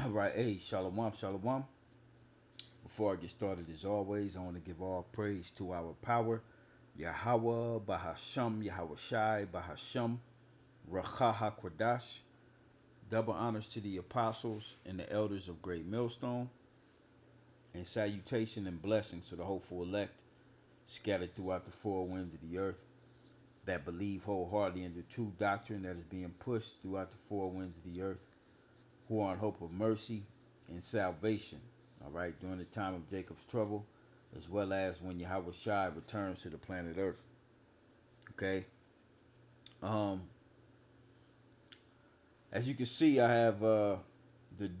Right, hey, shalom, shalom. Before I get started, as always, I want to give all praise to our power, Yahweh, Bahasham, Yahweh Shai, Bahasham, Rachaha Kwadash. Double honors to the apostles and the elders of Great Millstone, and salutation and blessings to the hopeful elect scattered throughout the four winds of the earth that believe wholeheartedly in the true doctrine that is being pushed throughout the four winds of the earth, who are in hope of mercy and salvation, all right, during the time of Jacob's trouble, as well as when Yahweh Shai returns to the planet Earth. Okay. Um, as you can see, I have the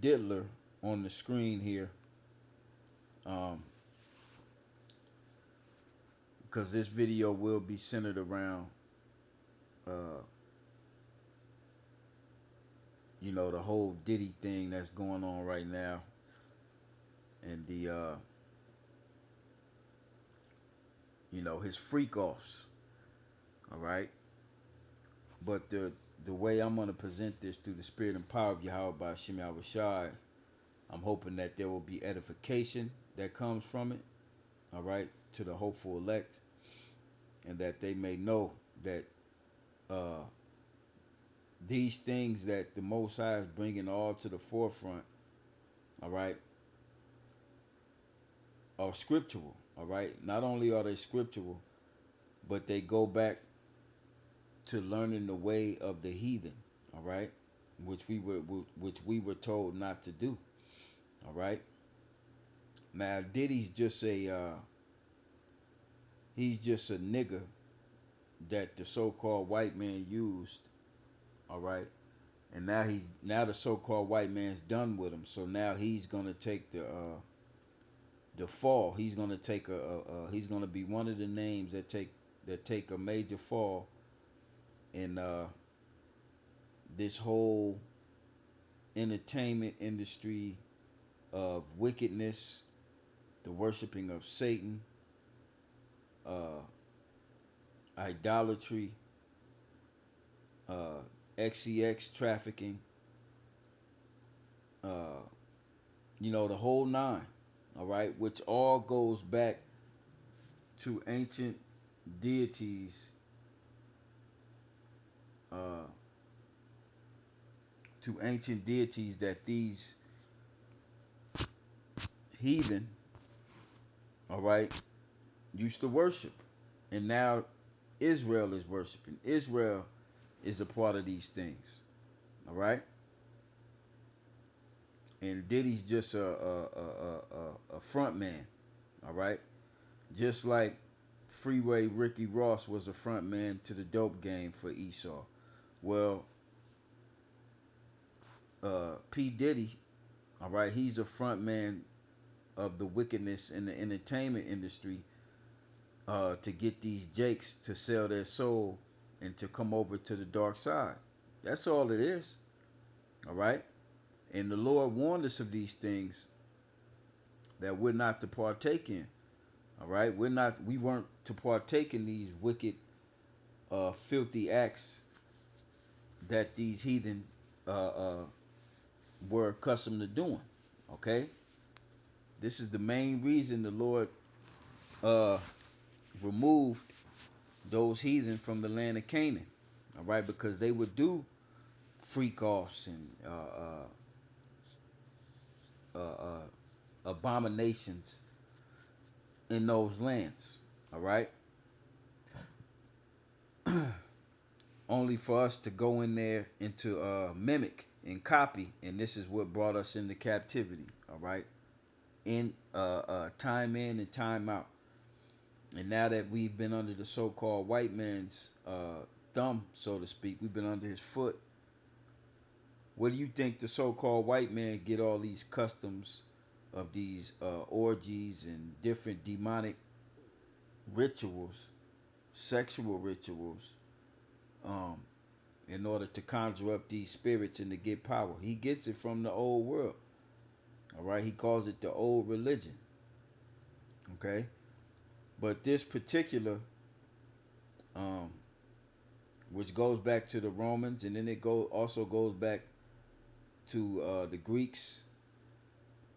diddler on the screen here. Um, because this video will be centered around uh, the whole Diddy thing that's going on right now, and the his freak offs. All right. But the way I'm gonna present this through the spirit and power of Yahweh by Shem Yahweh Shai, I'm hoping that there will be edification that comes from it, all right, to the hopeful elect, and that they may know that uh, these things that the Most High is bringing all to the forefront, all right, are scriptural, all right. Not only are they scriptural, but they go back to learning the way of the heathen, all right, which we were told not to do, all right. Now Diddy's just a he's just a nigga that the so-called white man used, all right. And now the so-called white man's done with him. So now he's gonna take the fall. He's gonna take he's gonna be one of the names that take a major fall in this whole entertainment industry of wickedness, the worshiping of Satan, uh, idolatry, uh, XEX trafficking, uh, the whole nine, all right, which all goes back to ancient deities, uh, that these heathen, all right, used to worship. And now Israel is worshiping. Israel is a part of these things, all right? And Diddy's just a front man, all right? Just like Freeway Ricky Ross was a front man to the dope game for Esau. Well, P. Diddy, all right, he's a front man of the wickedness in the entertainment industry to get these jakes to sell their soul and to come over to the dark side. That's all it is, all right? And the Lord warned us of these things that we're not to partake in. All right, we weren't to partake in these wicked, filthy acts that these heathen were accustomed to doing. Okay, this is the main reason the Lord uh, removed those heathen from the land of Canaan. All right, because they would do freak offs and abominations in those lands. All right, only for us to go in there and to mimic and copy, and this is what brought us into captivity. All right, in time in and time out. And now that we've been under the so-called white man's thumb, so to speak, we've been under his foot. Where do you think the so-called white man get all these customs of these orgies and different demonic rituals, sexual rituals, um, in order to conjure up these spirits and to get power? He gets it from the old world. All right, he calls it the old religion. Okay, but this particular, um, which goes back to the Romans, and then it also goes back to the Greeks,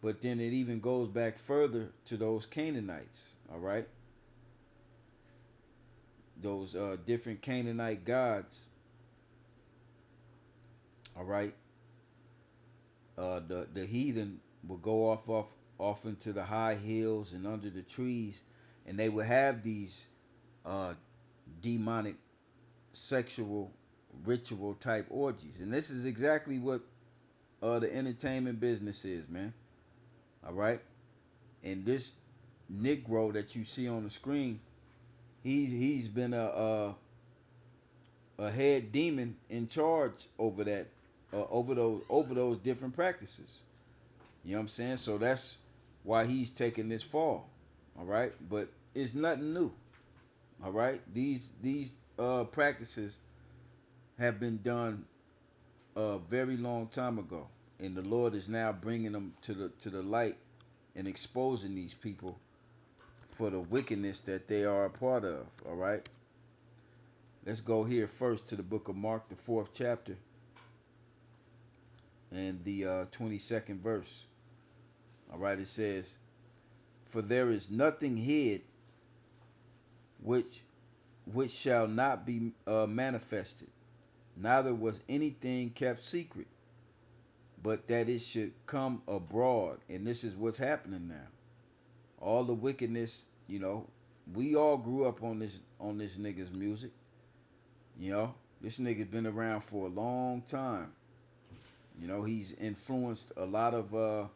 But then it even goes back further to those Canaanites, all right? Those different Canaanite gods, all right? The heathen would go off into the high hills and under the trees, and they would have these uh, demonic sexual ritual type orgies. And this is exactly what the entertainment business is, man. All right? And this Negro that you see on the screen, he's been a head demon in charge over that over those different practices. You know what I'm saying? So that's why he's taking this fall. All right? But it's nothing new. All right? These practices have been done a very long time ago, and the Lord is now bringing them to the light and exposing these people for the wickedness that they are a part of. All right, let's go here first to the book of Mark, the 4th chapter, and the 22nd verse. All right, it says, "For there is nothing hid which shall not be manifested, neither was anything kept secret, but that it should come abroad." And this is what's happening now. All the wickedness, we all grew up on this nigga's music. This nigga's been around for a long time. He's influenced a lot of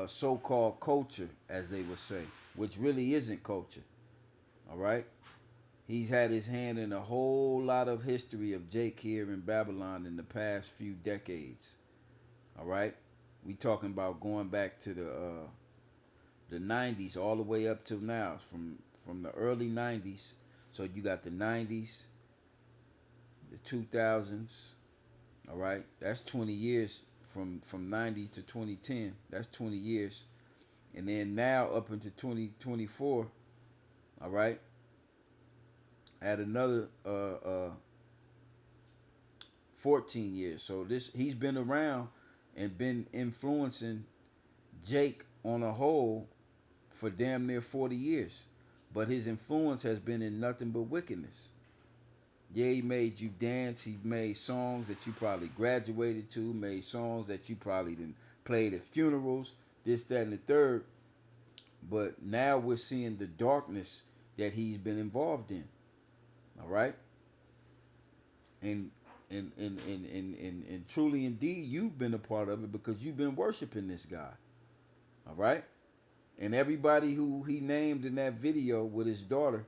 so-called culture, as they would say, which really isn't culture. All right? He's had his hand in a whole lot of history of Jake here in Babylon in the past few decades. All right? We talking about going back to the 90s all the way up till now, from the early 90s. So you got the 90s, the 2000s, all right? That's 20 years from 90s to 2010. That's 20 years. And then now up into 2024, all right? At another 14 years. So he's been around and been influencing Jake on a whole for damn near 40 years. But his influence has been in nothing but wickedness. Yeah, he made you dance. He made songs that you probably graduated to, made songs that you probably didn't played at funerals, this, that, and the third. But now we're seeing the darkness that he's been involved in. All right? And truly indeed, you've been a part of it because you've been worshiping this guy. All right? And everybody who he named in that video with his daughter,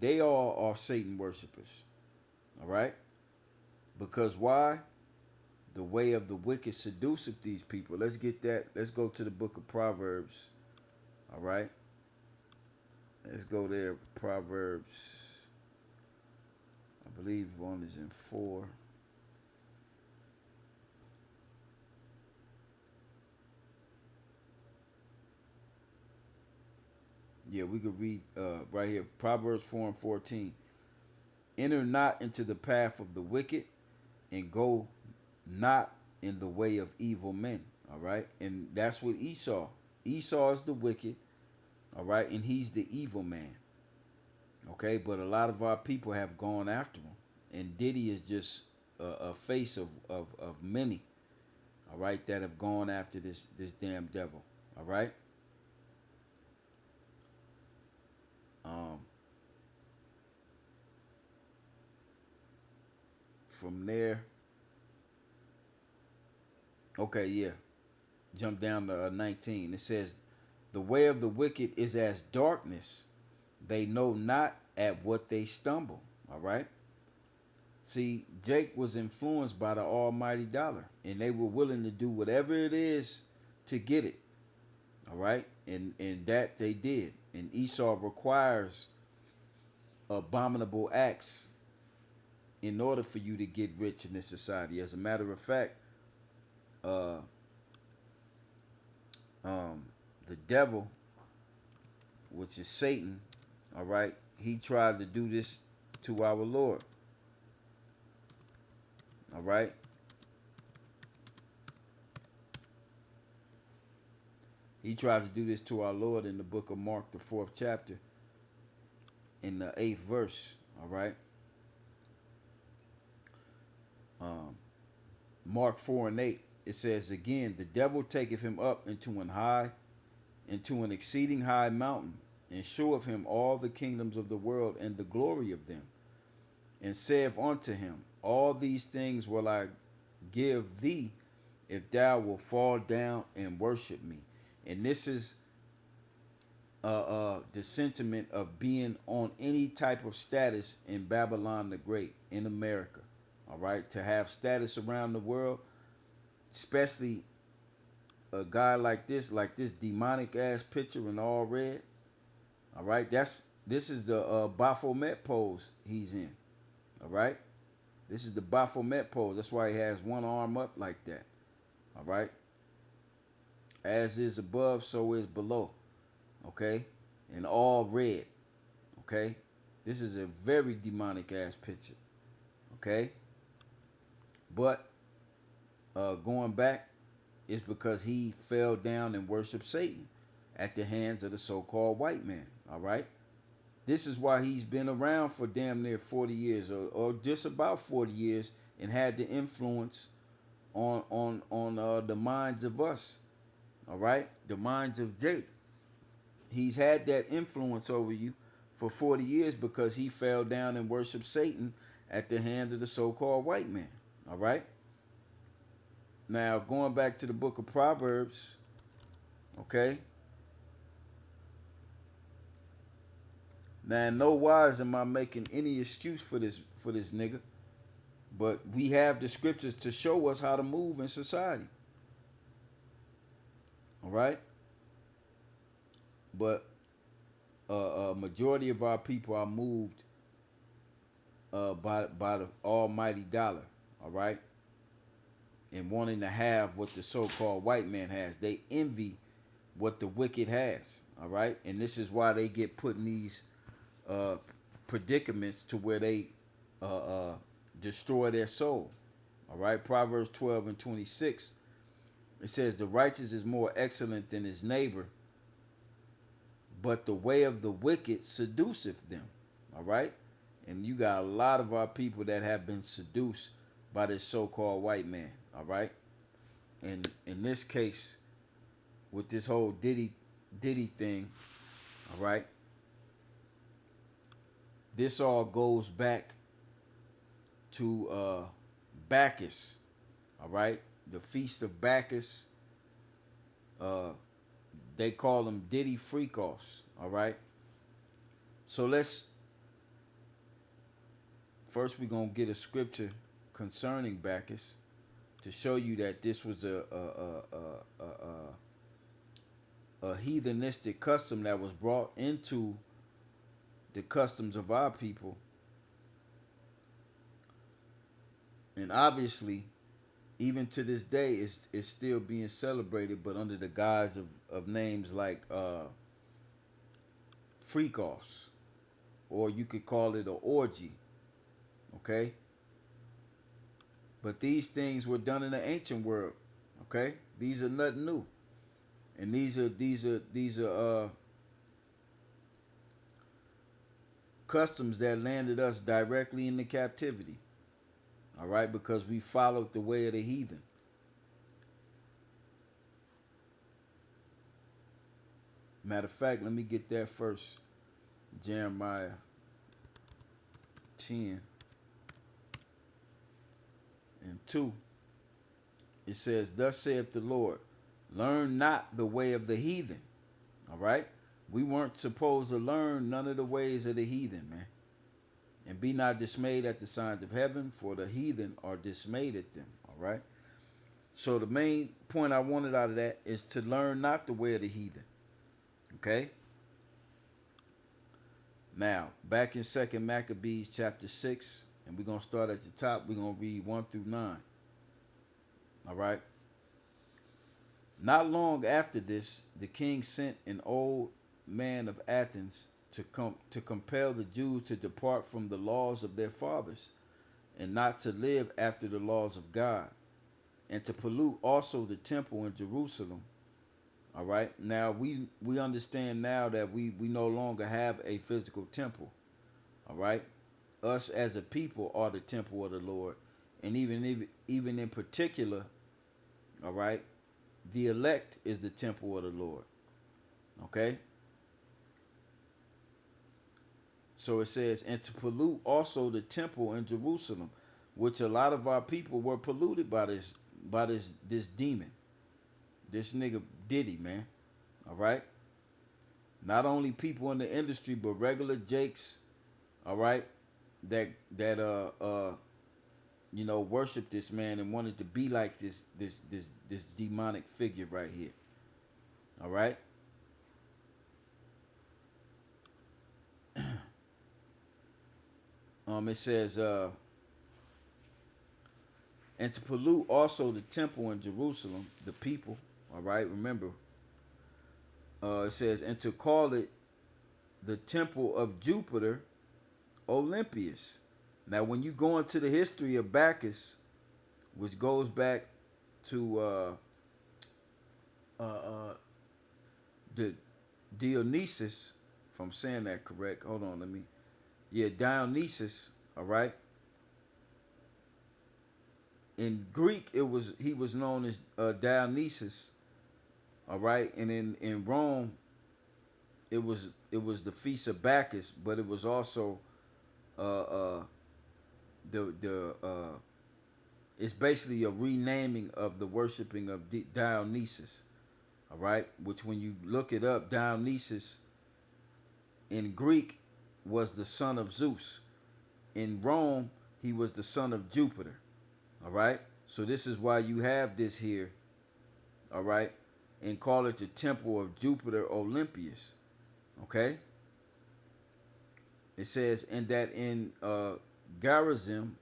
they all are Satan worshipers. All right? Because why? The way of the wicked seduceth these people. Let's get that. Let's go to the book of Proverbs. All right? Let's go there. Proverbs. I believe one is in 4. Yeah, we could read right here. Proverbs 4 and 14. "Enter not into the path of the wicked, and go not in the way of evil men." All right. And that's what Esau. Esau is the wicked. All right. And he's the evil man. Okay. But a lot of our people have gone after him. And Diddy is just a face of many. All right. That have gone after this damn devil. All right. From there. Okay. Yeah. Jump down to 19. It says, "The way of the wicked is as darkness. They know not at what they stumble." All right. See, Jake was influenced by the almighty dollar, and they were willing to do whatever it is to get it. All right. And that they did. And Esau requires abominable acts in order for you to get rich in this society. As a matter of fact, uh, the devil, which is Satan, all right, he tried to do this to our Lord. All right. He tried to do this to our Lord in the book of Mark, the 4th chapter, in the 8th verse. All right. Um, Mark 4 and 8. It says again, the devil taketh him up into an exceeding high mountain, and showeth him all the kingdoms of the world and the glory of them, and saith unto him, all these things will I give thee if thou wilt fall down and worship me. And this is the sentiment of being on any type of status in Babylon the Great, in America. All right, to have status around the world, especially a guy like this demonic ass picture in all red. All right, this is the Baphomet pose he's in. All right, this is the Baphomet pose. That's why he has one arm up like that. All right, as is above, so is below. Okay, in all red. Okay, this is a very demonic ass picture. Okay, but going back, it's because he fell down and worshiped Satan at the hands of the so-called white man. All right. This is why he's been around for damn near 40 years or just about 40 years and had the influence on the minds of us. All right. The minds of Jake. He's had that influence over you for 40 years because he fell down and worshiped Satan at the hand of the so-called white man. All right. Now, going back to the book of Proverbs, okay? Now, in no wise am I making any excuse for this nigga, but we have the scriptures to show us how to move in society. All right? But a majority of our people are moved by the almighty dollar, all right? And wanting to have what the so-called white man has. They envy what the wicked has, all right? And this is why they get put in these predicaments to where they destroy their soul, all right? Proverbs 12 and 26, it says, the righteous is more excellent than his neighbor, but the way of the wicked seduceth them, all right? And you got a lot of our people that have been seduced by this so-called white man, all right? And in this case, with this whole Diddy thing, all right? This all goes back to Baccus, all right? The Feast of Baccus. They call them Diddy freak-offs, all right? So first we're going to get a scripture concerning Baccus to show you that this was a heathenistic custom that was brought into the customs of our people. And obviously, even to this day, it's still being celebrated, but under the guise of names like freak-offs, or you could call it an orgy, okay? But these things were done in the ancient world, okay? These are nothing new, and these are customs that landed us directly into captivity, all right? Because we followed the way of the heathen. Matter of fact, let me get that first. Jeremiah 10 and 2. It says, thus saith the Lord, learn not the way of the heathen. All right? We weren't supposed to learn none of the ways of the heathen, man. And be not dismayed at the signs of heaven, for the heathen are dismayed at them. All right? So the main point I wanted out of that is to learn not the way of the heathen. Okay? Now, back in 2nd Maccabees chapter 6, and we're going to start at the top. We're going to read 1 through 9. All right? Not long after this, the king sent an old man of Athens to compel the Jews to depart from the laws of their fathers and not to live after the laws of God, and to pollute also the temple in Jerusalem. All right. Now we understand now that we no longer have a physical temple. All right. Us as a people are the temple of the Lord, and even in particular, all right, the elect is the temple of the Lord. Okay. So it says, and to pollute also the temple in Jerusalem, which a lot of our people were polluted by this demon, this nigga Diddy, man. All right. Not only people in the industry, but regular jakes. All right. That worship this man and wanted to be like this demonic figure right here. All right. It says, and to pollute also the temple in Jerusalem, the people. All right. Remember, it says, and to call it the temple of Jupiter Olympius. Now, when you go into the history of Baccus, which goes back to the Dionysus, if I'm saying that correct, hold on, Dionysus, all right. In Greek, he was known as Dionysus, all right, and in Rome, it was the feast of Baccus, but it was also uh, uh, the it's basically a renaming of the worshiping of Dionysus, all right. Which when you look it up, Dionysus in Greek was the son of Zeus. In Rome, he was the son of Jupiter. All right. So this is why you have this here. All right. And call it the temple of Jupiter Olympius. Okay. It says, and that in Garizim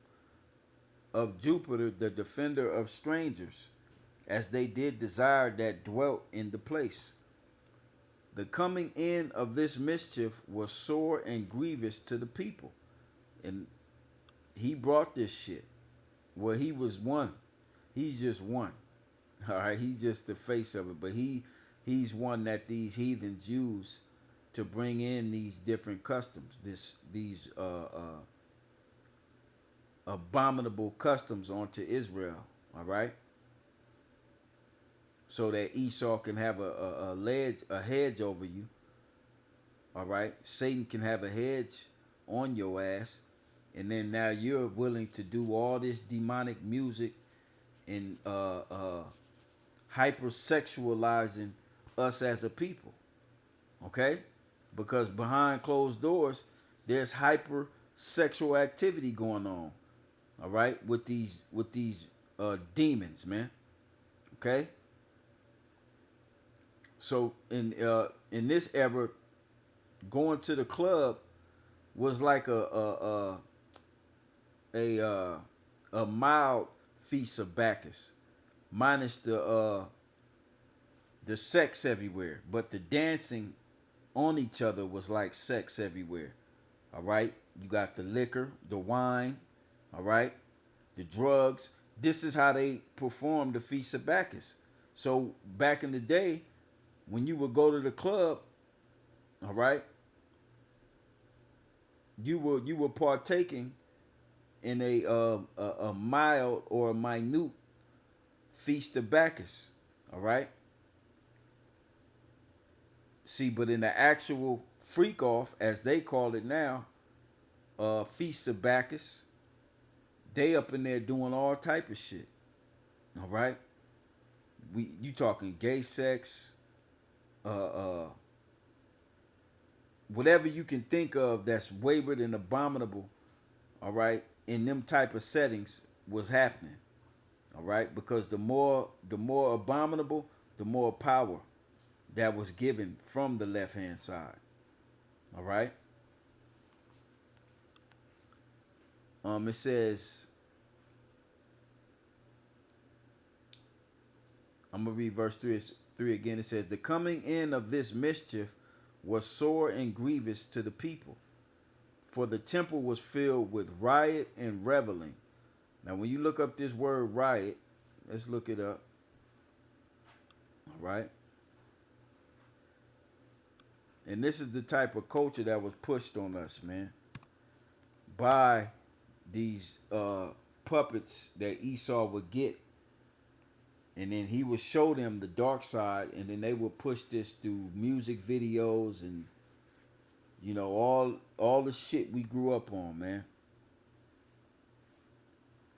of Jupiter, the defender of strangers, as they did desire that dwelt in the place. The coming in of this mischief was sore and grievous to the people. And he brought this shit. Well, he was one. He's just one. All right, he's just the face of it. But he's one that these heathens use to bring in these different customs. These abominable customs onto Israel. All right. So that Esau can have a hedge over you. All right. Satan can have a hedge on your ass. And then now you're willing to do all this demonic music and hypersexualizing us as a people. Okay? Because behind closed doors, there's hyper sexual activity going on. All right? With these demons, man. Okay? So in this era, going to the club was like a mild feast of Baccus, minus the sex everywhere, but the dancing on each other was like sex everywhere. All right, you got the liquor, the wine, all right, the drugs. This is how they performed the feast of Baccus. So back in the day, when you would go to the club, all right, you were partaking in a mild or a minute feast of Baccus. All right. See, but in the actual freak off, as they call it now, feast of Baccus, they up in there doing all type of shit. All right. You talking gay sex, whatever you can think of that's wayward and abominable. All right, in them type of settings was happening. All right, because the more abominable, the more power that was given from the left hand side. All right. It says, I'm gonna read verse 3 again. It says, the coming in of this mischief was sore and grievous to the people, for the temple was filled with riot and reveling. Now, when you look up this word riot, let's look it up. All right. And this is the type of culture that was pushed on us, man, by these puppets that Esau would get, and then he would show them the dark side, and then they would push this through music videos and all the shit we grew up on, man.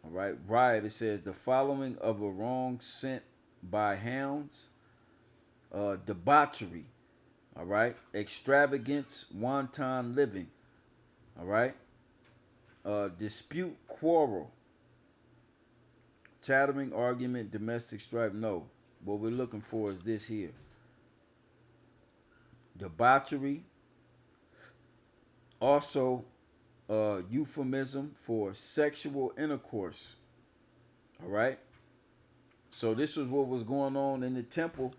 All right, Riot. It says the following of a wrong sent by hounds, debauchery. All right, extravagance, wanton living. All right, dispute, quarrel, chattering, argument, domestic strife. No, what we're looking for is this here: debauchery. Also, euphemism for sexual intercourse. All right. So this is what was going on in the temple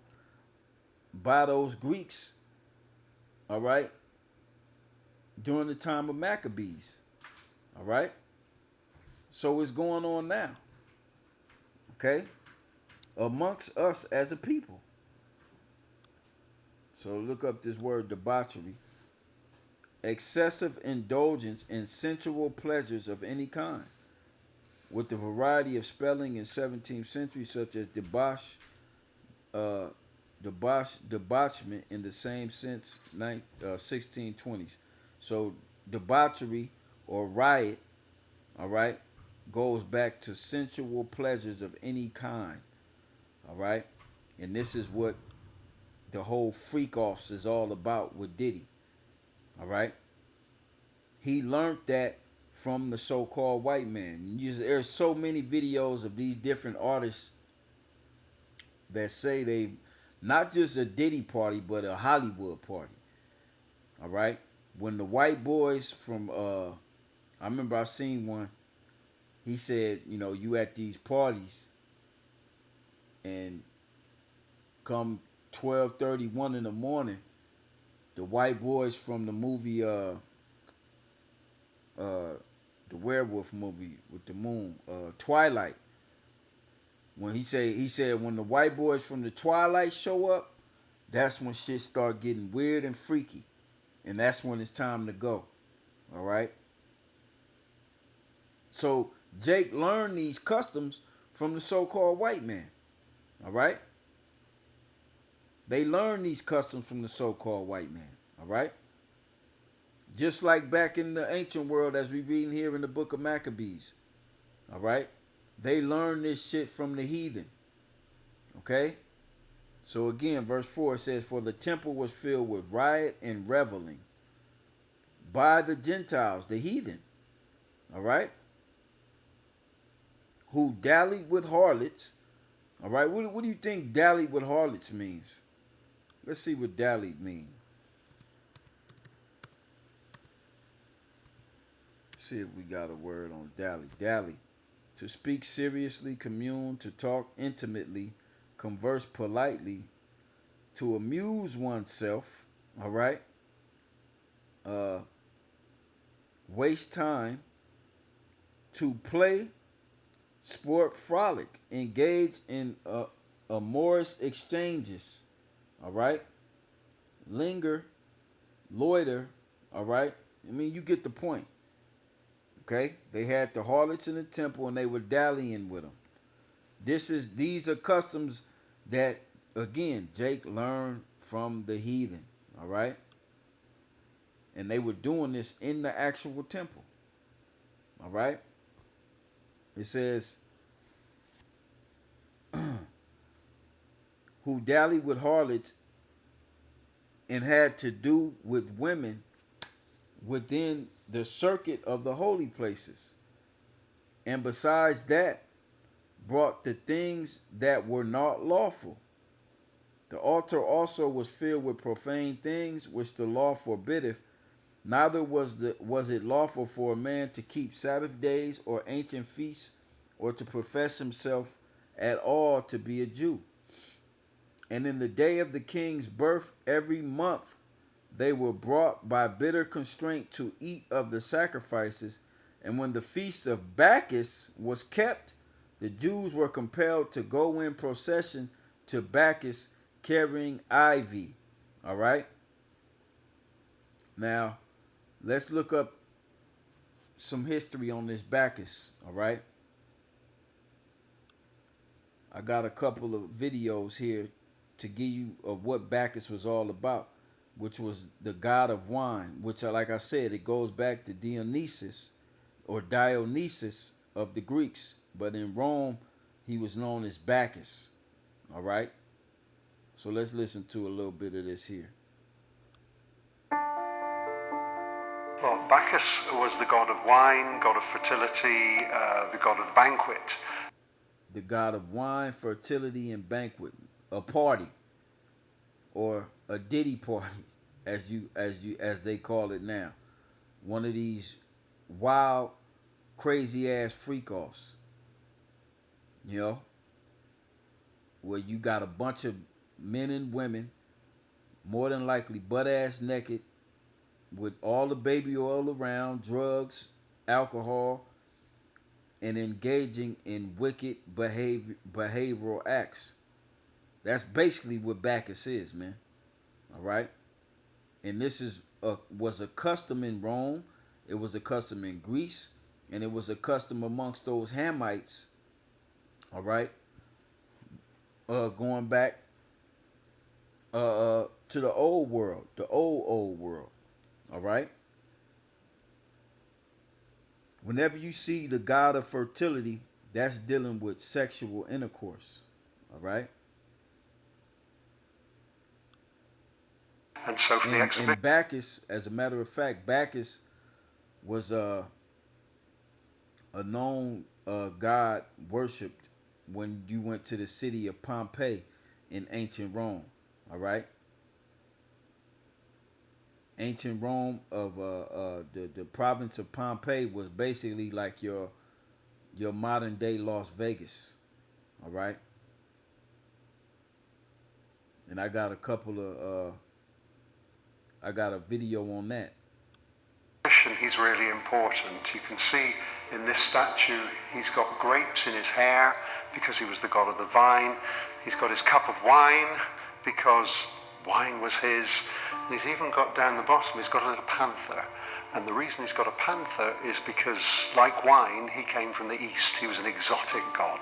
by those Greeks. All right. During the time of Maccabees. All right. So it's going on now. Okay. Amongst us as a people. So look up this word debauchery. Excessive indulgence in sensual pleasures of any kind, with the variety of spelling in 17th century, such as debauchement in the same sense, 1620s. So debauchery or riot, all right, goes back to sensual pleasures of any kind, all right, and this is what the whole freak offs is all about with Diddy, all right. He learned that from the so-called white man. There's so many videos of these different artists that say they not just a Diddy party, but a Hollywood party. All right. When the white boys from I remember I seen one. He said, you at these parties, and come 12:31 in the morning, the white boys from the movie the werewolf movie with the moon, Twilight. When he said when the white boys from the Twilight show up, that's when shit start getting weird and freaky, and that's when it's time to go. All right. So Jake learned these customs from the so-called white man. All right. They learned these customs from the so-called white man. All right. Just like back in the ancient world, as we read here in the book of Maccabees. All right. They learned this shit from the heathen. Okay. So again, verse 4 says, for the temple was filled with riot and reveling by the Gentiles, the heathen. All right. Who dallied with harlots. All right. What do you think dallied with harlots means? Let's see what dallied means. See if we got a word on dally. Dally. To speak seriously, commune, to talk intimately, converse politely, to amuse oneself, all right? Waste time, to play, sport, frolic, engage in amorous exchanges, all right? Linger, loiter, all right? I mean, you get the point. Okay, they had the harlots in the temple and they were dallying with them. These are customs that, again, Jake learned from the heathen. All right, and they were doing this in the actual temple. All right, it says, who dallied with harlots and had to do with women within the circuit of the holy places, and besides that brought the things that were not lawful. The altar also was filled with profane things which the law forbiddeth, neither was it lawful for a man to keep Sabbath days or ancient feasts, or to profess himself at all to be a Jew. And in the day of the king's birth every month they were brought by bitter constraint to eat of the sacrifices, and when the feast of Baccus was kept, the Jews were compelled to go in procession to Baccus carrying ivy. All right? Now, let's look up some history on this Baccus, all right? I got a couple of videos here to give you of what Baccus was all about, which was the god of wine, which, like I said, it goes back to Dionysus or Dionysus of the Greeks. But in Rome, he was known as Baccus, all right? So let's listen to a little bit of this here. Well, Bacchus was the god of wine, god of fertility, the god of the banquet. The god of wine, fertility, and banquet. A party, or a Diddy party, as they call it now. One of these wild, crazy ass freak offs. You know, where you got a bunch of men and women, more than likely butt ass naked, with all the baby oil around, drugs, alcohol, and engaging in wicked behavioral acts. That's basically what Baccus is, man. All right, and this was a custom in Rome. It was a custom in Greece, and it was a custom amongst those Hamites. All right, going back to the old world, the old world. All right. Whenever you see the god of fertility, that's dealing with sexual intercourse. All right. And so for the exhibition. And Baccus, as a matter of fact, Baccus was a known god worshipped when you went to the city of Pompeii in ancient Rome. All right. Ancient Rome of the province of Pompeii was basically like your modern day Las Vegas. All right. And I got a couple of I got a video on that. He's really important. You can see in this statue he's got grapes in his hair because he was the god of the vine. He's got his cup of wine because wine was his. And he's even got down the bottom, he's got a little panther. And the reason he's got a panther is because, like wine, he came from the east. He was an exotic god.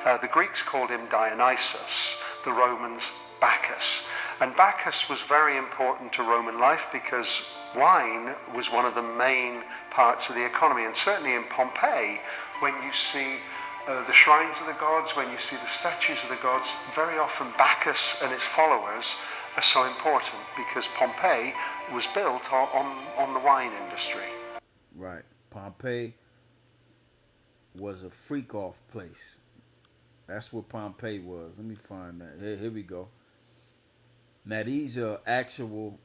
The Greeks called him Dionysus, the Romans Baccus. And Baccus was very important to Roman life because wine was one of the main parts of the economy. And certainly in Pompeii, when you see the shrines of the gods, when you see the statues of the gods, very often Baccus and his followers are so important because Pompeii was built on the wine industry. Right. Pompeii was a freak off place. That's what Pompeii was. Let me find that. Here we go. Now these are actual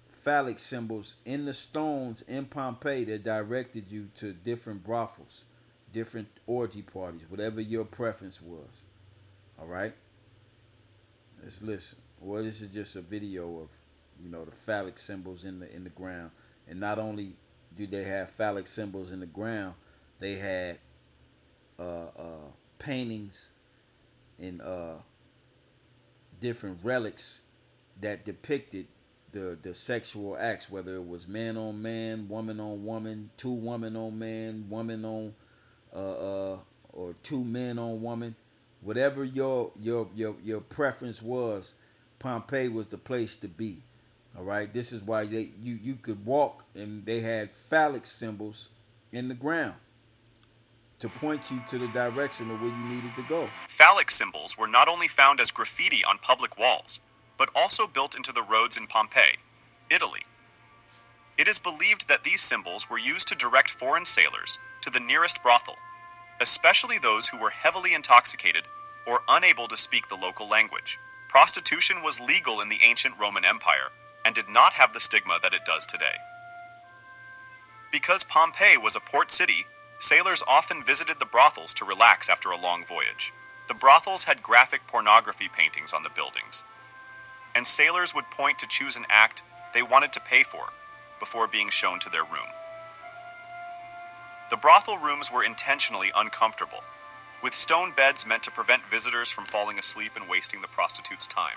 phallic symbols in the stones in Pompeii that directed you to different brothels, different orgy parties, whatever your preference was. All right. Let's listen. Well, this is just a video of, the phallic symbols in the ground. And not only do they have phallic symbols in the ground, they had paintings and different relics that depicted the sexual acts, whether it was man on man, woman on woman, two woman on man, woman on or two men on woman, whatever your preference was, Pompeii was the place to be. All right, this is why you could walk and they had phallic symbols in the ground to point you to the direction of where you needed to go. Phallic symbols were not only found as graffiti on public walls, but also built into the roads in Pompeii, Italy. It is believed that these symbols were used to direct foreign sailors to the nearest brothel, especially those who were heavily intoxicated or unable to speak the local language. Prostitution was legal in the ancient Roman Empire and did not have the stigma that it does today. Because Pompeii was a port city, sailors often visited the brothels to relax after a long voyage. The brothels had graphic pornography paintings on the buildings, and sailors would point to choose an act they wanted to pay for before being shown to their room. The brothel rooms were intentionally uncomfortable, with stone beds meant to prevent visitors from falling asleep and wasting the prostitute's time.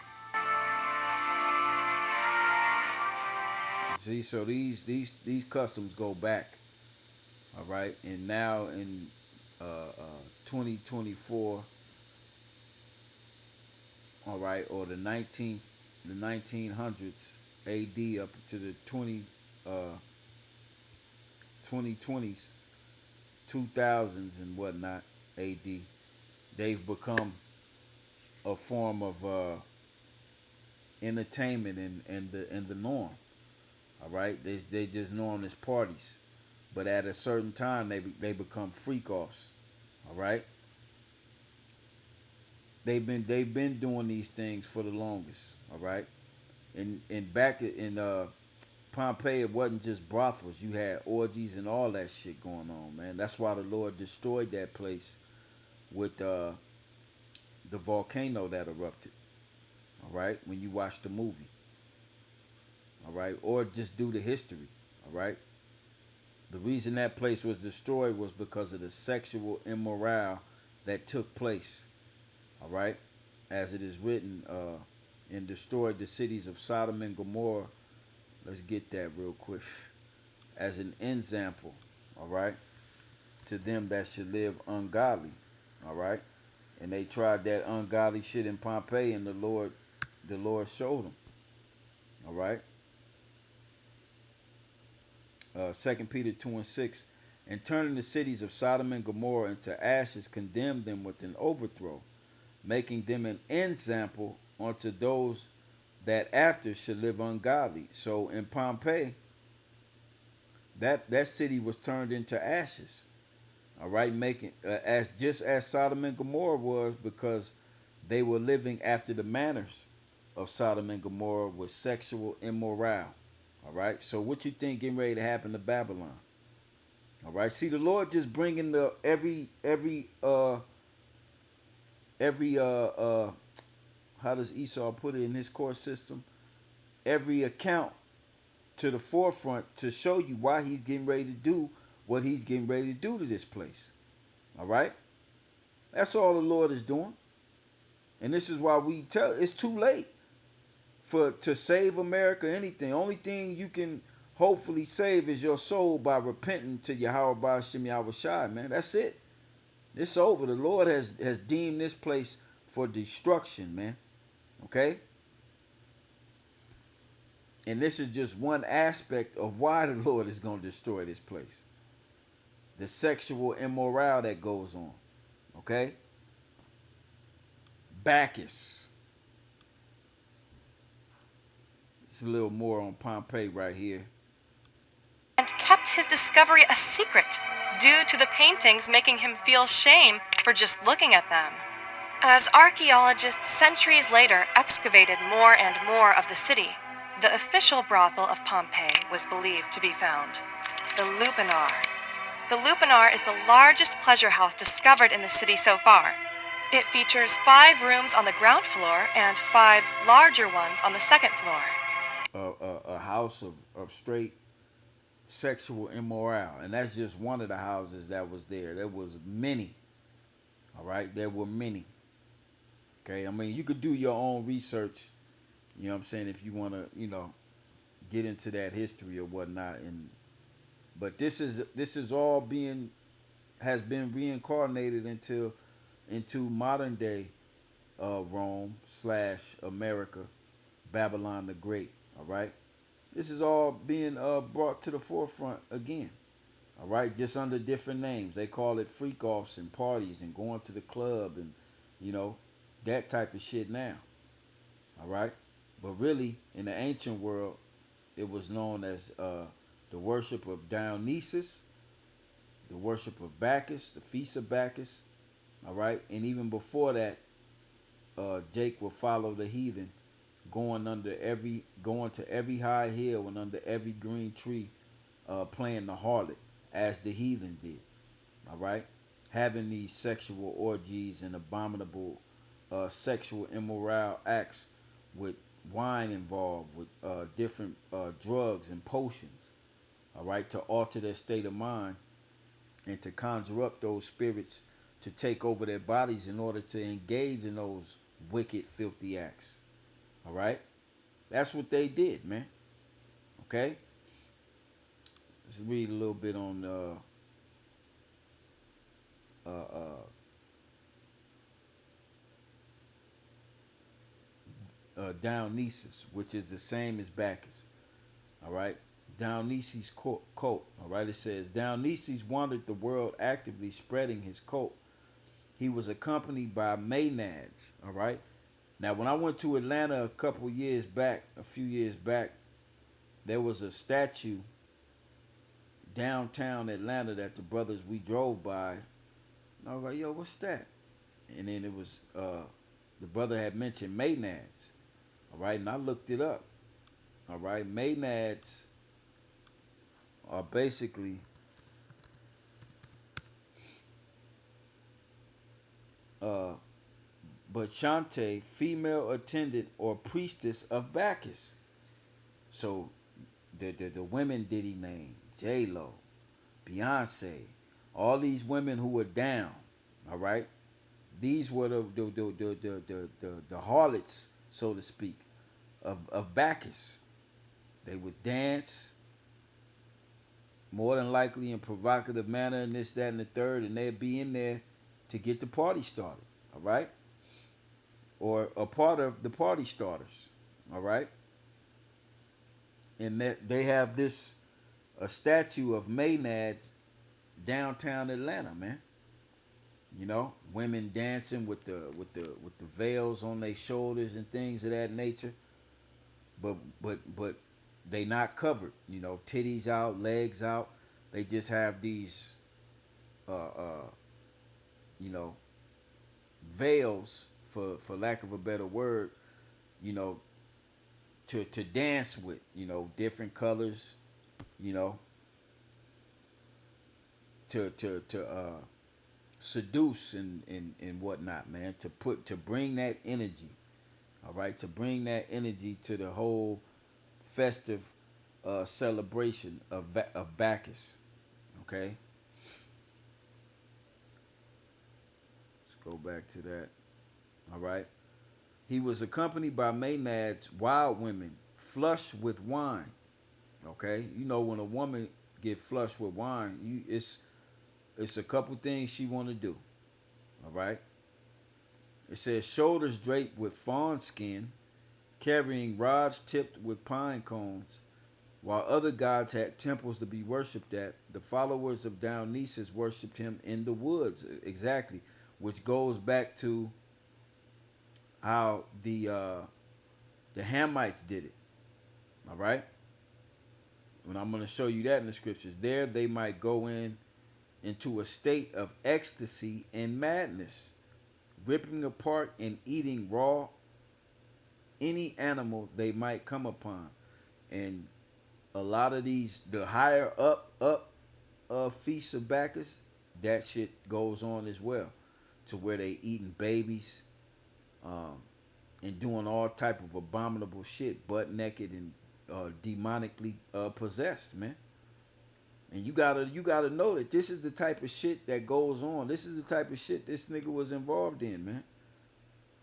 See, so these customs go back, all right, and now in 2024, all right, or the 1900s AD up to the 2020s, 2000s and whatnot AD, they've become a form of entertainment and the norm. All right, they just norm as parties, but at a certain time they become freak offs. All right, they've been doing these things for the longest. All right, and back in Pompeii, it wasn't just brothels. You had orgies and all that shit going on, man. That's why the Lord destroyed that place with the volcano that erupted. All right, when you watch the movie. All right, or just due to history. All right, the reason that place was destroyed was because of the sexual immoral that took place. All right, as it is written, and destroyed the cities of Sodom and Gomorrah. Let's get that real quick. As an example, all right, to them that should live ungodly. All right, and they tried that ungodly shit in Pompeii, and the Lord showed them. All right. 2 Peter 2:6, and turning the cities of Sodom and Gomorrah into ashes, condemned them with an overthrow, making them an example unto those that after should live ungodly. So in Pompeii, that city was turned into ashes. All right, making as just as Sodom and Gomorrah was, because they were living after the manners of Sodom and Gomorrah with sexual immoral. All right, so what you think getting ready to happen to Babylon? All right, see the Lord just bringing the every how does Esau put it in his court system? Every account to the forefront to show you why he's getting ready to do what he's getting ready to do to this place. All right, that's all the Lord is doing, and this is why we tell it's too late for to save America. Anything, only thing you can hopefully save is your soul by repenting to Yahweh Ba'ashem Yahweh Shai, man. That's it. It's over. The Lord has deemed this place for destruction, man. Okay? And this is just one aspect of why the Lord is going to destroy this place. The sexual immoral that goes on. Okay? Baccus. It's a little more on Pompeii right here. And kept his discovery a secret, due to the paintings making him feel shame for just looking at them. As archaeologists centuries later excavated more and more of the city, the official brothel of Pompeii was believed to be found. The Lupanar. The Lupanar is the largest pleasure house discovered in the city so far. It features 5 rooms on the ground floor and 5 larger ones on the second floor. A house of straight sexual immoral, and that's just one of the houses that was there. There was many. All right, there were many. Okay, I mean, you could do your own research. You know what I'm saying, if you want to, get into that history or whatnot. And but this is all has been reincarnated into modern day Rome / America, Babylon the Great. All right, this is all being brought to the forefront again. All right, just under different names. They call it freak offs and parties and going to the club and that type of shit now. All right, but really in the ancient world, it was known as the worship of Dionysus, the worship of Baccus, the feast of Baccus. All right, and even before that, Jake would follow the heathen, going to every high hill and under every green tree, playing the harlot as the heathen did. All right, having these sexual orgies and abominable sexual immoral acts with wine involved, with different drugs and potions. All right, to alter their state of mind and to conjure up those spirits to take over their bodies in order to engage in those wicked, filthy acts. All right, that's what they did, man. Okay, Let's read a little bit on Dionysus, which is the same as Baccus. All right. Dionysus' cult. All right. It says Dionysus wandered the world actively spreading his cult. He was accompanied by Maenads. All right. Now, when I went to Atlanta a few years back, there was a statue downtown Atlanta that the brothers we drove by. And I was like, yo, what's that? And then it was the brother had mentioned Maenads. All right, and I looked it up. All right, Maenads are basically uh Bacchante, female attendant or priestess of Bacchus. So the women Diddy name, J Lo, Beyonce, all these women who were down, all right. These were the harlots, so to speak, of Bacchus. They would dance, more than likely in provocative manner, and this, that, and the third, and they'd be in there to get the party started, all right, or a part of the party starters, all right, and that they have this a statue of Maenads downtown Atlanta, man. You know, women dancing with the veils on their shoulders and things of that nature. But they not covered. You know, titties out, legs out. They just have these you know, veils for lack of a better word, you know, to dance with, you know, different colors, you know, to seduce and whatnot, man. To bring that energy, all right, to bring that energy to the whole festive celebration of Bacchus. Okay, let's go back to that. All right, he was accompanied by Maenads, wild women, flushed with wine. Okay, you know when a woman get flushed with wine, it's a couple things she want to do. All right, it says shoulders draped with fawn skin, carrying rods tipped with pine cones. While other gods had temples to be worshipped at, the followers of Dionysus worshipped him in the woods. Exactly, which goes back to how the Hamites did it. All right, and I'm going to show you that in the scriptures. There, they might go into a state of ecstasy and madness, ripping apart and eating raw any animal they might come upon. And a lot of these, the higher up feasts of Bacchus, that shit goes on as well, to where they eating babies, um, and doing all type of abominable shit, butt naked and demonically possessed, man. And you gotta know that this is the type of shit that goes on. This is the type of shit this nigga was involved in, man.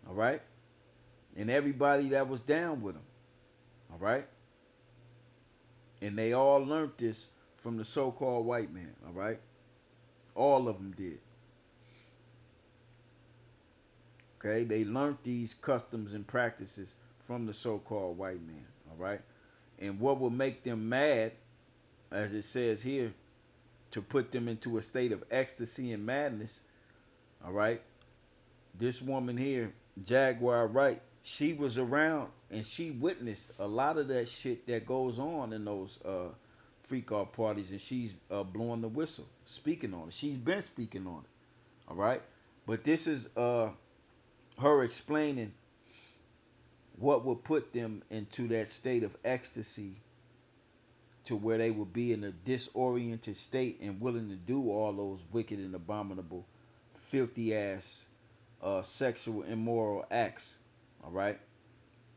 All right, and everybody that was down with him. All right, and they all learned this from the so-called white man. All right, all of them did. Okay, they learned these customs and practices from the so-called white man. All right, and what will make them mad, as it says here, to put them into a state of ecstasy and madness. All right, this woman here, Jaguar Wright, she was around and she witnessed a lot of that shit that goes on in those freak off parties, and she's blowing the whistle, speaking on it. She's been speaking on it. All right, but this is her explaining what would put them into that state of ecstasy, to where they would be in a disoriented state and willing to do all those wicked and abominable, filthy ass, sexual immoral acts. All right,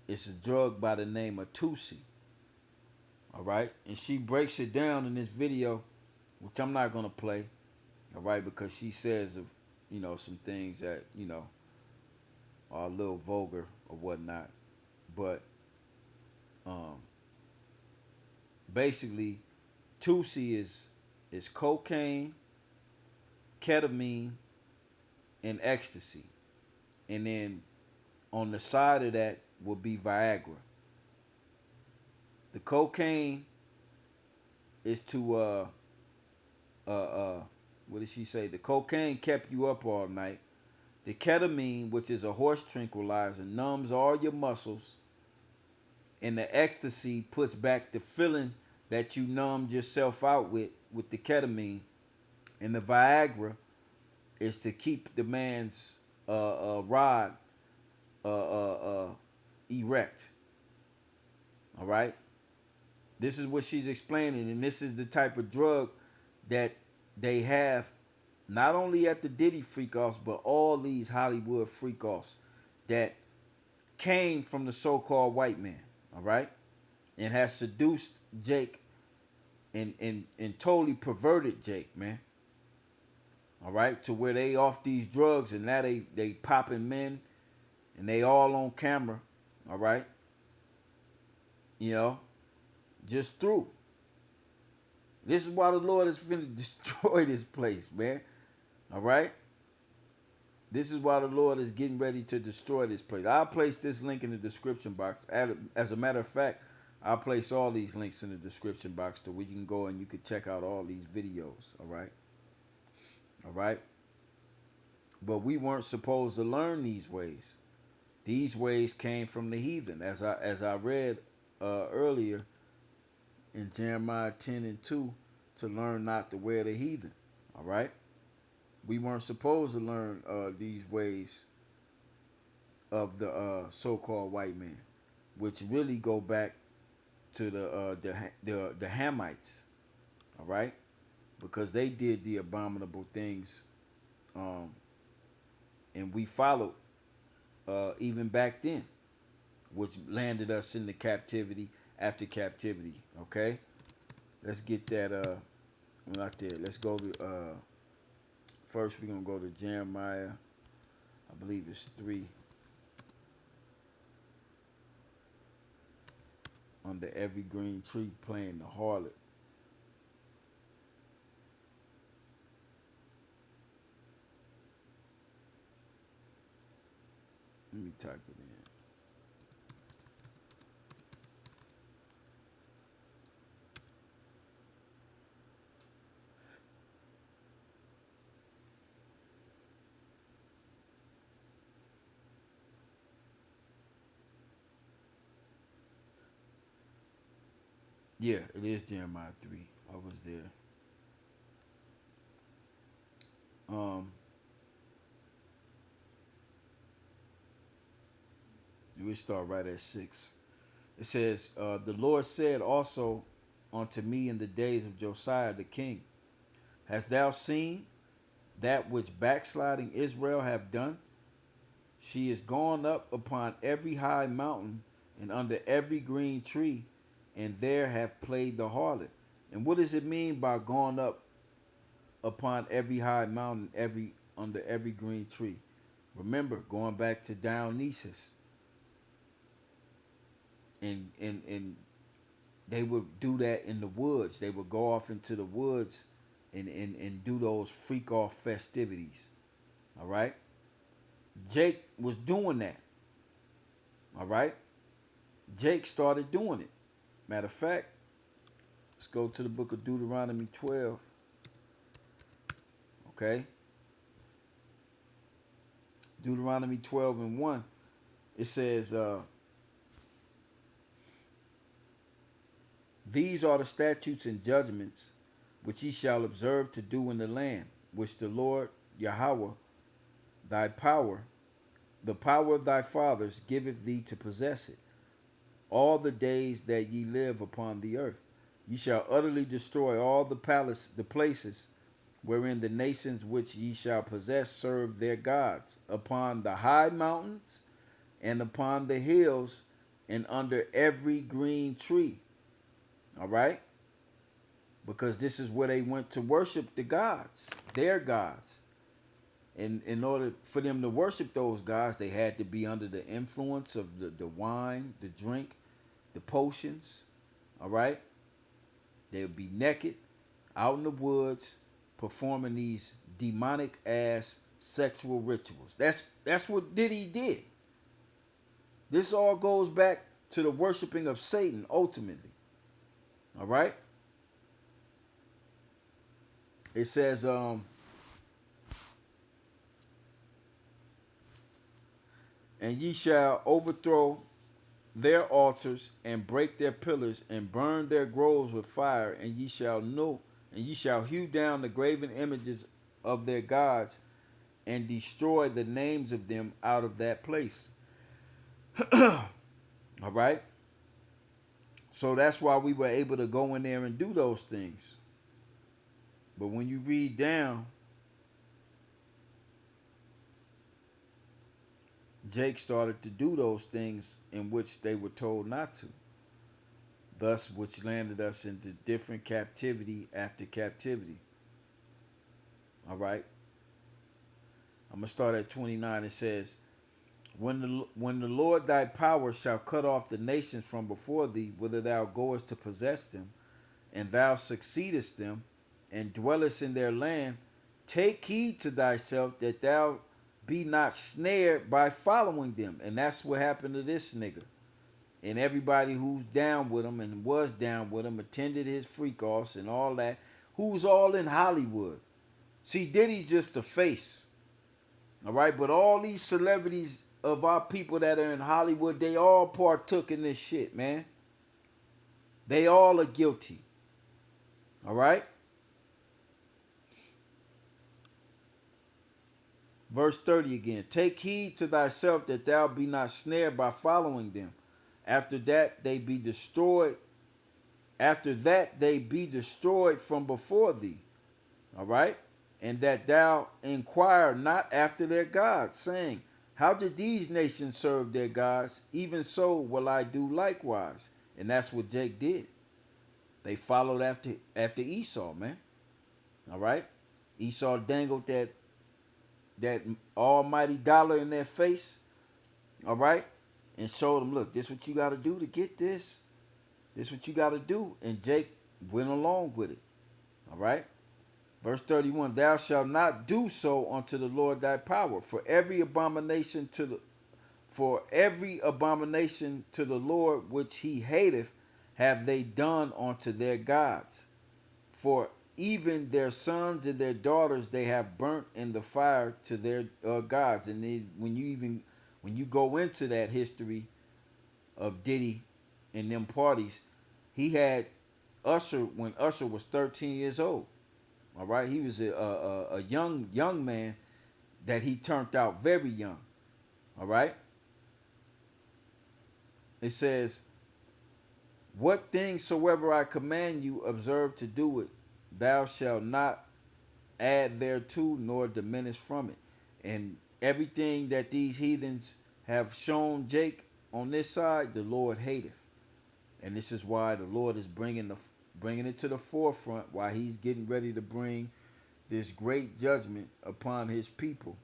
it's a drug by the name of Tusi. All right, and she breaks it down in this video, which I'm not gonna play. All right, because she says of some things that are a little vulgar or whatnot, but basically Tusi is cocaine, ketamine, and ecstasy. And then on the side of that will be Viagra. The cocaine is to what did she say? The cocaine kept you up all night. The ketamine, which is a horse tranquilizer, numbs all your muscles, and the ecstasy puts back the feeling that you numbed yourself out with the ketamine, and the Viagra is to keep the man's rod erect. All right. This is what she's explaining, and this is the type of drug that they have not only at the Diddy freak offs, but all these Hollywood freak offs that came from the so-called white man, all right, and has seduced Jake and totally perverted Jake, man. All right, to where they off these drugs and now they popping men and they all on camera, all right, you know, just through. This is why the Lord is finna destroy this place, man. All right? This is why the Lord is getting ready to destroy this place. I'll place this link in the description box. As a matter of fact, I'll place all these links in the description box to where you can go and you can check out all these videos. All right? All right? But we weren't supposed to learn these ways. These ways came from the heathen. As I read earlier in Jeremiah 10:2, to learn not to wear the heathen. All right? We weren't supposed to learn these ways of the so-called white man, which really go back to the Hamites, all right, because they did the abominable things, and we followed even back then, which landed us in the captivity after captivity. Okay, let's get that out there. Let's go to first. We're gonna go to Jeremiah. I believe it's 3. Under every green tree playing the harlot. Let me type it in. Yeah, it is Jeremiah 3. I was there. We start right at 6. It says, the Lord said also unto me in the days of Josiah the king, hast thou seen that which backsliding Israel have done? She is gone up upon every high mountain and under every green tree, and there have played the harlot. And what does it mean by gone up upon every high mountain, every under every green tree? Remember, going back to Dionysus, and they would do that in the woods. They would go off into the woods and do those freak off festivities. All right. Jake was doing that. All right. Jake started doing it. Matter of fact, let's go to the book of Deuteronomy 12. Okay. Deuteronomy 12:1. It says, these are the statutes and judgments which ye shall observe to do in the land, which the Lord Yahweh, thy power, the power of thy fathers, giveth thee to possess it, all the days that ye live upon the earth. Ye shall utterly destroy all the places wherein the nations which ye shall possess serve their gods, upon the high mountains and upon the hills and under every green tree. All right? Because this is where they went to worship the gods, their gods. And in order for them to worship those gods, they had to be under the influence of the wine, the drink, the potions. All right? They would be naked, out in the woods, performing these demonic ass sexual rituals. That's what Diddy did. This all goes back to the worshiping of Satan ultimately. All right? It says, and ye shall overthrow their altars and break their pillars and burn their groves with fire, and ye shall hew down the graven images of their gods and destroy the names of them out of that place. All right? So that's why we were able to go in there and do those things. But when you read down, Jake started to do those things in which they were told not to. Thus, which landed us into different captivity after captivity. All right? I'm going to start at 29. It says, when the Lord thy power shall cut off the nations from before thee, whither thou goest to possess them, and thou succeedest them, and dwellest in their land, take heed to thyself that thou be not snared by following them. And that's what happened to this nigga. And everybody who's down with him and was down with him, attended his freak offs and all that, who's all in Hollywood. See, Diddy's just a face. All right, but all these celebrities of our people that are in Hollywood, they all partook in this shit, man. They all are guilty. All right? Verse 30 again. Take heed to thyself that thou be not snared by following them. After that they be destroyed. After that they be destroyed from before thee. All right? And that thou inquire not after their gods, saying, how did these nations serve their gods? Even so will I do likewise. And that's what Jake did. They followed after Esau, man. All right? Esau dangled that almighty dollar in their face. All right? And showed them, look, this is what you got to do to get this. This is what you got to do. And Jake went along with it. All right? Verse 31, thou shalt not do so unto the Lord thy power, for every abomination to the Lord which he hateth have they done unto their gods. For even their sons and their daughters they have burnt in the fire to their gods. And when you go into that history of Diddy and them parties, he had Usher when Usher was 13 years old. All right, he was a young man that he turned out very young. All right. It says, what things soever I command you, observe to do it. Thou shalt not add thereto, nor diminish from it. And everything that these heathens have shown Jake on this side, the Lord hateth. And this is why the Lord is bringing it to the forefront, why he's getting ready to bring this great judgment upon his people.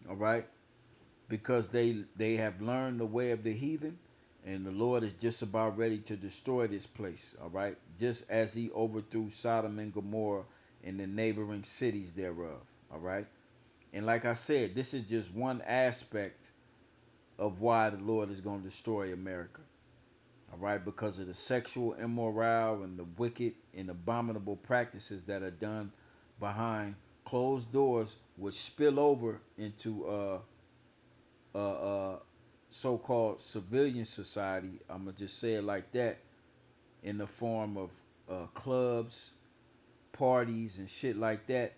All right? Because they have learned the way of the heathen, and the Lord is just about ready to destroy this place. All right? Just as he overthrew Sodom and Gomorrah and the neighboring cities thereof. All right? And like I said, this is just one aspect of why the Lord is going to destroy America. All right? Because of the sexual immoral and the wicked and abominable practices that are done behind closed doors, which spill over into so-called civilian society. I'm gonna just say it like that, in the form of clubs, parties, and shit like that,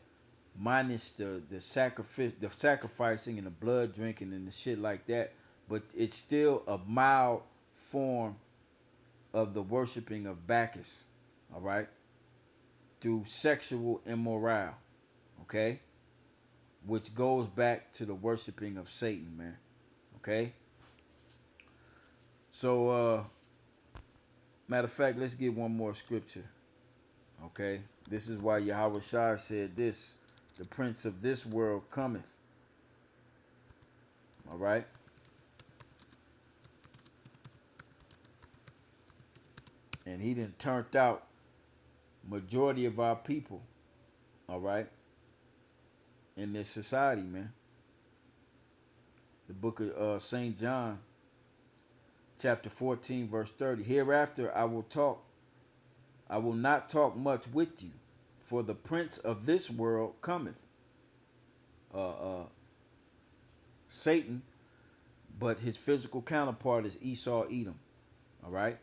minus the sacrificing and the blood drinking and the shit like that. But it's still a mild form of the worshiping of Baccus. All right, through sexual immoral. Okay, which goes back to the worshiping of Satan, man. Okay. So, matter of fact, let's get one more scripture. Okay. This is why Yahweh Shai said this: the prince of this world cometh. All right. And he done turned out majority of our people, all right, in this society, man. The book of St. John, chapter 14, verse 30. Hereafter I will not talk much with you, for the prince of this world cometh. Satan, but his physical counterpart is Esau Edom. All right?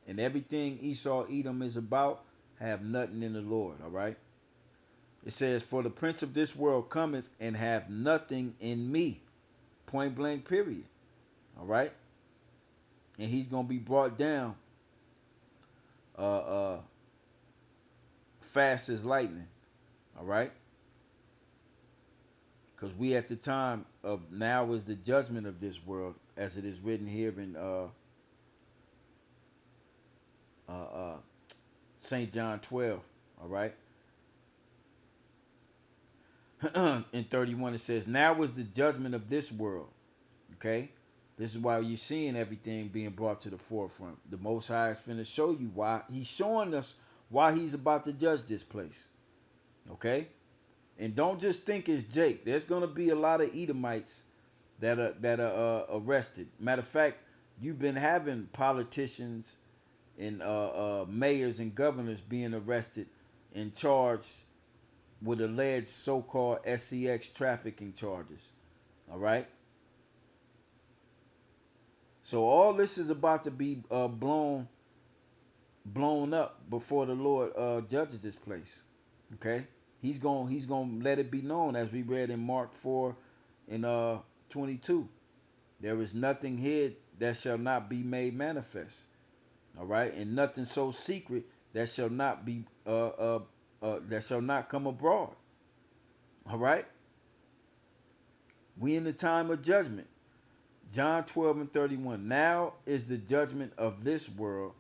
And everything Esau Edom is about have nothing in the Lord. All right? It says, for the prince of this world cometh and have nothing in me. Point blank, period. All right? And he's going to be brought down fast as lightning. All right? Because we at the time of now is the judgment of this world, as it is written here in St. John 12. All right? In 31 it says, now is the judgment of this world. Okay? This is why you're seeing everything being brought to the forefront. The Most High is finna show you why. He's showing us why he's about to judge this place. Okay? And don't just think it's Jake. There's gonna be a lot of Edomites that are arrested. Matter of fact, you've been having politicians and mayors and governors being arrested and charged with alleged so-called SCX trafficking charges. All right. So all this is about to be blown up before the Lord judges this place. Okay. He's gonna let it be known, as we read in Mark 4 and 22. There is nothing hid that shall not be made manifest. All right, and nothing so secret that shall not be that shall not come abroad. All right. We in the time of judgment. John 12 and 31. Now is the judgment of this world.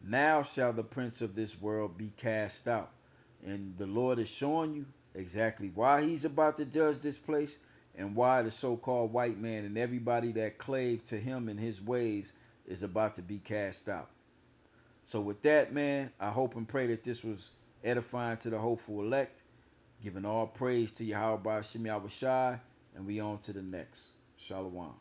Now shall the prince of this world be cast out. And the Lord is showing you exactly why he's about to judge this place and why the so-called white man and everybody that clave to him and his ways is about to be cast out. So with that, man, I hope and pray that this was edifying to the hopeful elect, giving all praise to Yahweh Shemi Awashai, and we on to the next. Shalom.